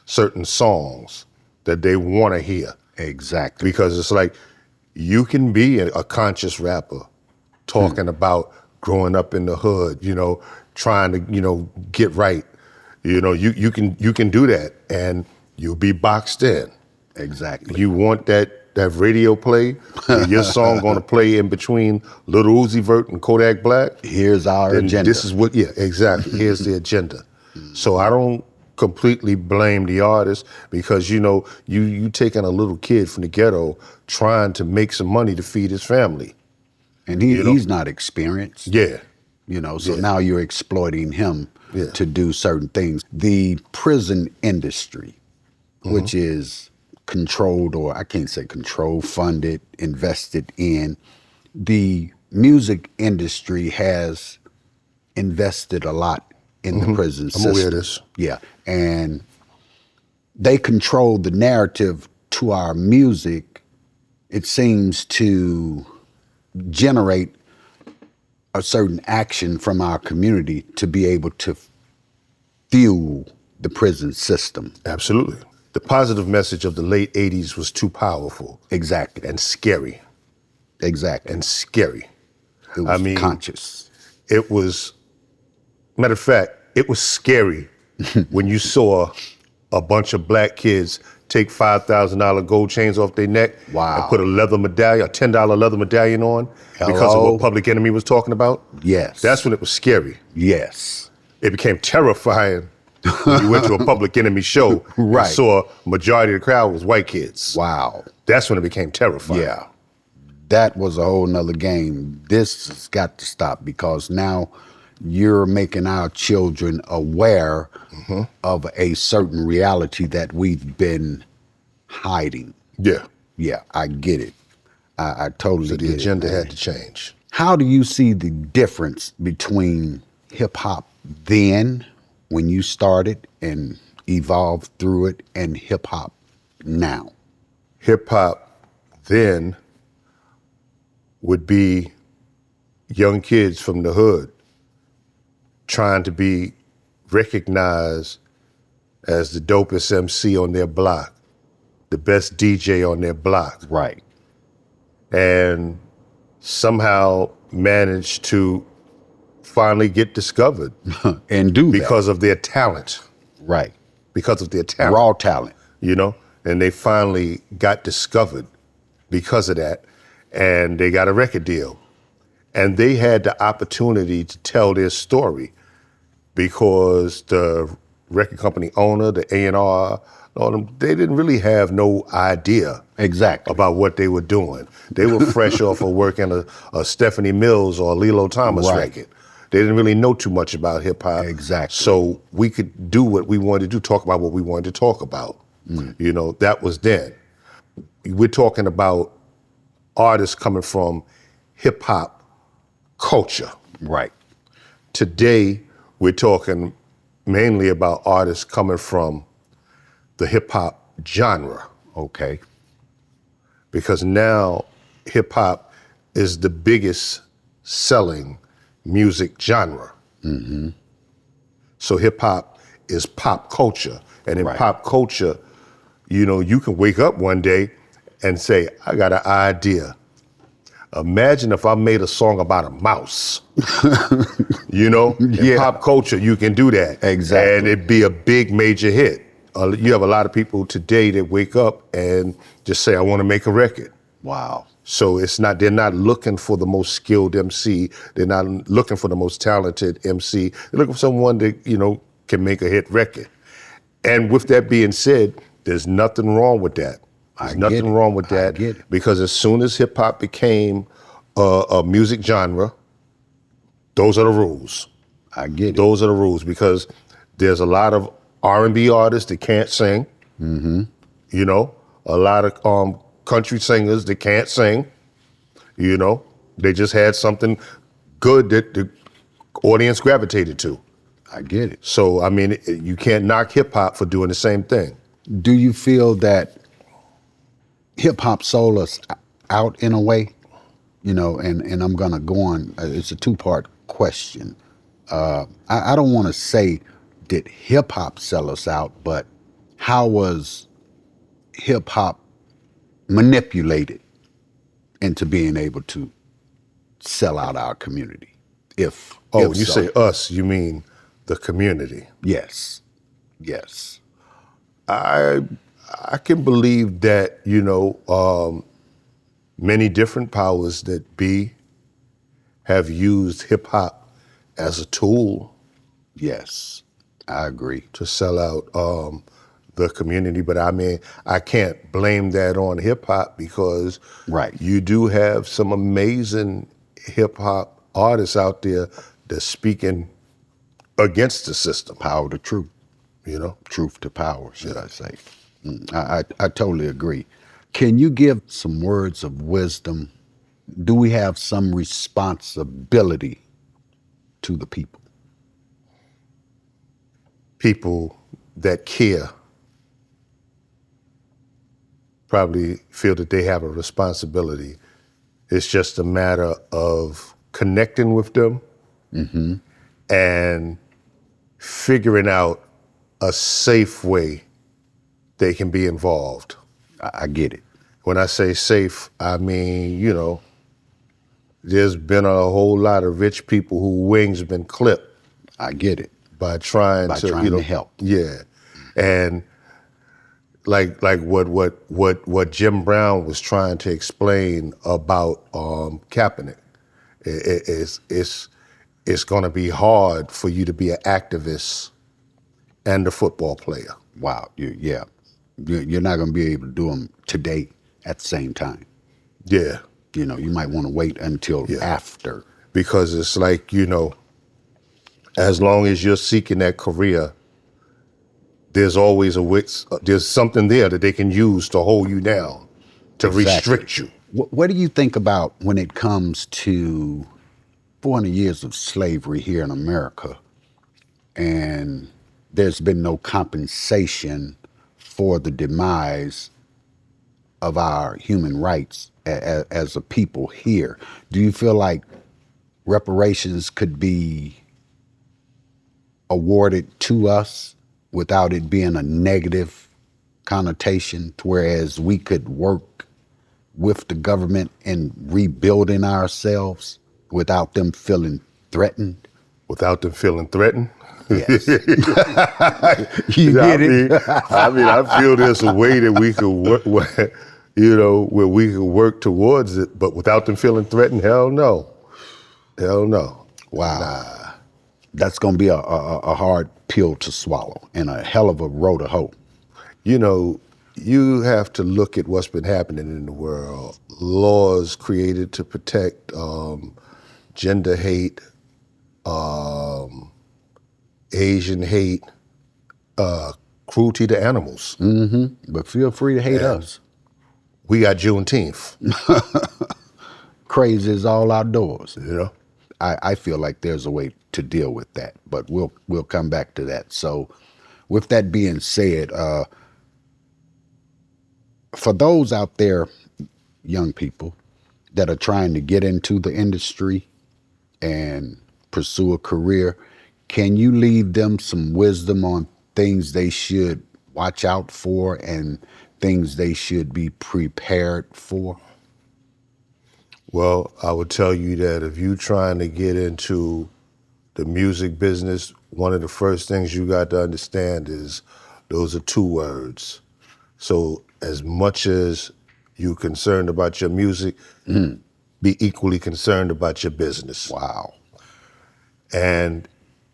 [SPEAKER 2] certain songs that they want to hear.
[SPEAKER 1] Exactly.
[SPEAKER 2] Because it's like, you can be a conscious rapper talking about growing up in the hood, trying to, get right. You can do that and you'll be boxed in.
[SPEAKER 1] Exactly.
[SPEAKER 2] You want that radio play, your song gonna play in between Lil Uzi Vert and Kodak Black.
[SPEAKER 1] Here's our agenda.
[SPEAKER 2] This is what, exactly. Here's the agenda. So I don't completely blame the artist because, you taking a little kid from the ghetto trying to make some money to feed his family.
[SPEAKER 1] And he's not experienced.
[SPEAKER 2] Yeah.
[SPEAKER 1] So now you're exploiting him to do certain things. The prison industry, which is controlled, or I can't say controlled, funded, invested in. The music industry has invested a lot in the prison system.
[SPEAKER 2] I'm aware of this.
[SPEAKER 1] Yeah, and they control the narrative to our music. It seems to generate a certain action from our community to be able to fuel the prison system.
[SPEAKER 2] Absolutely. The positive message of the late 80s was too powerful.
[SPEAKER 1] Exactly.
[SPEAKER 2] And scary.
[SPEAKER 1] Exactly.
[SPEAKER 2] And scary.
[SPEAKER 1] It was conscious.
[SPEAKER 2] It was, matter of fact, it was scary when you saw a bunch of black kids take $5,000 gold chains off their neck and put a leather medallion, a $10 leather medallion on because of what Public Enemy was talking about.
[SPEAKER 1] Yes.
[SPEAKER 2] That's when it was scary.
[SPEAKER 1] Yes.
[SPEAKER 2] It became terrifying when you went to a Public Enemy show and saw majority of the crowd was white kids.
[SPEAKER 1] Wow.
[SPEAKER 2] That's when it became terrifying.
[SPEAKER 1] Yeah. That was a whole nother game. This has got to stop because now you're making our children aware of a certain reality that we've been hiding.
[SPEAKER 2] Yeah.
[SPEAKER 1] Yeah, I get it. I totally get it.
[SPEAKER 2] So the agenda had to change.
[SPEAKER 1] How do you see the difference between hip hop then, when you started and evolved through it, and hip hop now?
[SPEAKER 2] Hip hop then would be young kids from the hood trying to be recognized as the dopest MC on their block, the best DJ on their block.
[SPEAKER 1] Right.
[SPEAKER 2] And somehow managed to finally get discovered.
[SPEAKER 1] And do
[SPEAKER 2] because of their talent.
[SPEAKER 1] Right.
[SPEAKER 2] Because of their talent.
[SPEAKER 1] Raw talent.
[SPEAKER 2] And they finally got discovered because of that. And they got a record deal. And they had the opportunity to tell their story because the record company owner, the A&R, they didn't really have no idea about what they were doing. They were fresh off of working a Stephanie Mills or a Lilo Thomas record. They didn't really know too much about hip hop.
[SPEAKER 1] Exactly.
[SPEAKER 2] So we could do what we wanted to do, talk about what we wanted to talk about. That was then. We're talking about artists coming from hip hop culture.
[SPEAKER 1] Right.
[SPEAKER 2] Today, we're talking mainly about artists coming from the hip hop genre.
[SPEAKER 1] Okay.
[SPEAKER 2] Because now hip hop is the biggest selling music genre. So hip hop is pop culture. And in pop culture, you can wake up one day and say, I got an idea. Imagine if I made a song about a mouse. In
[SPEAKER 1] Yeah.
[SPEAKER 2] pop culture, you can do that.
[SPEAKER 1] Exactly.
[SPEAKER 2] And it'd be a big major hit. You have a lot of people today that wake up and just say, I want to make a record.
[SPEAKER 1] Wow.
[SPEAKER 2] So they're not looking for the most skilled MC. They're not looking for the most talented MC. They're looking for someone that, can make a hit record. And with that being said, there's nothing wrong with that. There's nothing wrong with that.
[SPEAKER 1] I get it.
[SPEAKER 2] Because as soon as hip hop became a music genre, those are the rules.
[SPEAKER 1] I get it.
[SPEAKER 2] Those are the rules, because there's a lot of R&B artists that can't sing.
[SPEAKER 1] Mm-hmm.
[SPEAKER 2] A lot of country singers that can't sing. They just had something good that the audience gravitated to.
[SPEAKER 1] I get it.
[SPEAKER 2] So, I mean, you can't knock hip hop for doing the same thing.
[SPEAKER 1] Do you feel that hip hop sold us out in a way? And I'm gonna go on. It's a two-part question. I don't want to say did hip hop sell us out, but how was hip hop manipulated into being able to sell out our community? If
[SPEAKER 2] When you
[SPEAKER 1] so.
[SPEAKER 2] say us, you mean the community.
[SPEAKER 1] Yes.
[SPEAKER 2] I can believe that, many different powers that be have used hip hop as a tool.
[SPEAKER 1] Yes, I agree.
[SPEAKER 2] To sell out the community. But I mean, I can't blame that on hip hop, because
[SPEAKER 1] Right.
[SPEAKER 2] you do have some amazing hip hop artists out there that's speaking against the system.
[SPEAKER 1] Power to truth. Truth to power, should I say. I totally agree. Can you give some words of wisdom? Do we have some responsibility to the people?
[SPEAKER 2] People that care probably feel that they have a responsibility. It's just a matter of connecting with them and figuring out a safe way they can be involved.
[SPEAKER 1] I get it.
[SPEAKER 2] When I say safe, I mean, there's been a whole lot of rich people whose wings have been clipped.
[SPEAKER 1] I get it.
[SPEAKER 2] By trying to
[SPEAKER 1] help.
[SPEAKER 2] Yeah. And like what Jim Brown was trying to explain about Kaepernick, it's gonna be hard for you to be an activist and a football player.
[SPEAKER 1] Wow. You're not going to be able to do them today at the same time.
[SPEAKER 2] Yeah.
[SPEAKER 1] You might want to wait until after.
[SPEAKER 2] Because it's like, as long as you're seeking that career, there's always there's something there that they can use to hold you down, to restrict you.
[SPEAKER 1] What do you think about when it comes to 400 years of slavery here in America, and there's been no compensation for the demise of our human rights as a people here? Do you feel like reparations could be awarded to us without it being a negative connotation, whereas we could work with the government in rebuilding ourselves without them feeling threatened?
[SPEAKER 2] Without them feeling threatened?
[SPEAKER 1] Yes. You get it?
[SPEAKER 2] I feel there's a way that we could work, where we could work towards it, but without them feeling threatened, hell no. Hell no.
[SPEAKER 1] Wow.
[SPEAKER 2] Nah.
[SPEAKER 1] That's going to be a hard pill to swallow and a hell of a road to hoe.
[SPEAKER 2] You have to look at what's been happening in the world. Laws created to protect gender hate, Asian hate, cruelty to animals.
[SPEAKER 1] Mm-hmm. But feel free to hate us.
[SPEAKER 2] We got Juneteenth.
[SPEAKER 1] Crazy is all outdoors. I feel like there's a way to deal with that, but we'll come back to that. So with that being said, for those out there, young people, that are trying to get into the industry and pursue a career, can you leave them some wisdom on things they should watch out for and things they should be prepared for?
[SPEAKER 2] Well, I would tell you that if you're trying to get into the music business, one of the first things you got to understand is those are two words. So as much as you're concerned about your music, be equally concerned about your business.
[SPEAKER 1] Wow.
[SPEAKER 2] And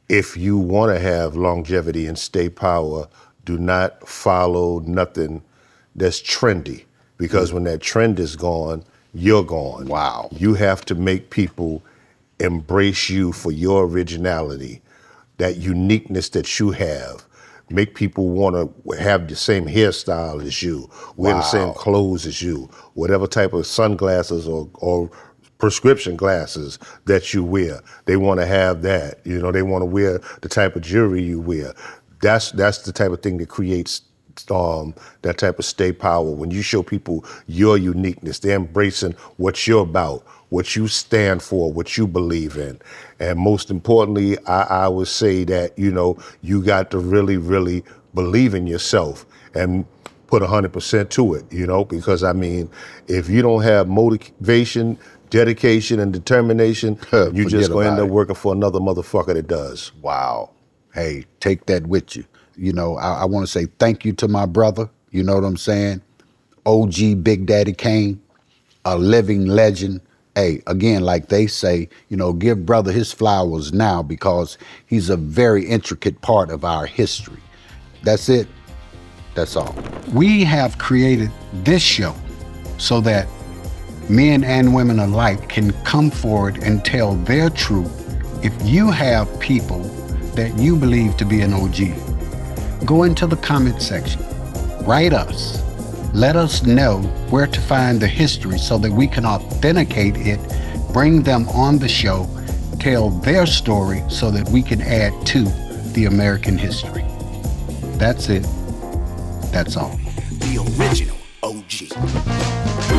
[SPEAKER 2] if you want to have longevity and stay power, do not follow nothing that's trendy, because when that trend is gone, you're gone.
[SPEAKER 1] Wow.
[SPEAKER 2] You have to make people embrace you for your originality, that uniqueness that you have. Make people want to have the same hairstyle as you, wear the same
[SPEAKER 1] Wow.
[SPEAKER 2] clothes as you, whatever type of sunglasses or prescription glasses that you wear. They want to have that. You know, they want to wear the type of jewelry you wear. That's the type of thing that creates that type of stay power. When you show people your uniqueness, they're embracing what you're about, what you stand for, what you believe in. And most importantly, I would say that, you know, you got to really, really believe in yourself and put 100% to it, you know, because I mean, if you don't have motivation, dedication, and determination, you just gonna end up working for another motherfucker that does.
[SPEAKER 1] Wow. Hey, take that with you. You know, I want to say thank you to my brother. You know what I'm saying? OG Big Daddy Kane, a living legend. Hey, again, like they say, you know, give brother his flowers now, because he's a very intricate part of our history. That's it. That's all. We have created this show so that men and women alike can come forward and tell their truth. If you have people that you believe to be an OG, go into the comment section, write us, let us know where to find the history so that we can authenticate it, bring them on the show, tell their story so that we can add to the American history. That's it. That's all.
[SPEAKER 3] The original OG.